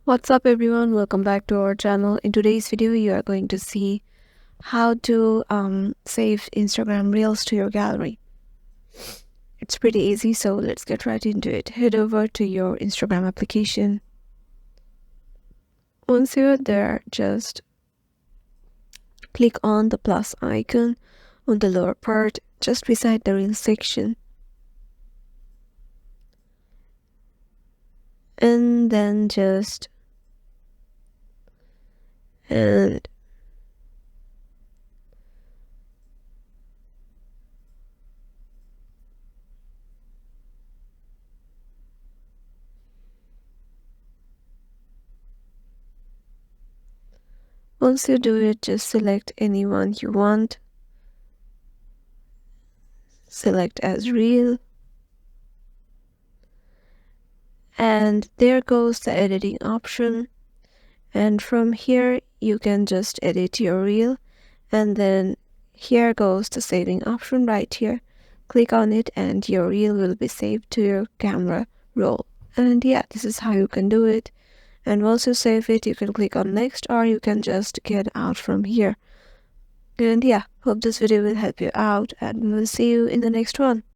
What's up everyone, welcome back to our channel. In today's video you are going to see how to save Instagram Reels to your gallery. It's pretty easy, so let's get right into it. Head over to your Instagram application. Once you're there, just click on the plus icon on the lower part just beside the Reels section, and then and once you do it, just select anyone you want, select as reel, and there goes the editing option. And from here you can just edit your reel, and then here goes the saving option right here. Click on it and your reel will be saved to your camera roll. And yeah, this is how you can do it. And once you save it, you can click on next, or you can just get out from here. And yeah, hope this video will help you out, and we will see you in the next one.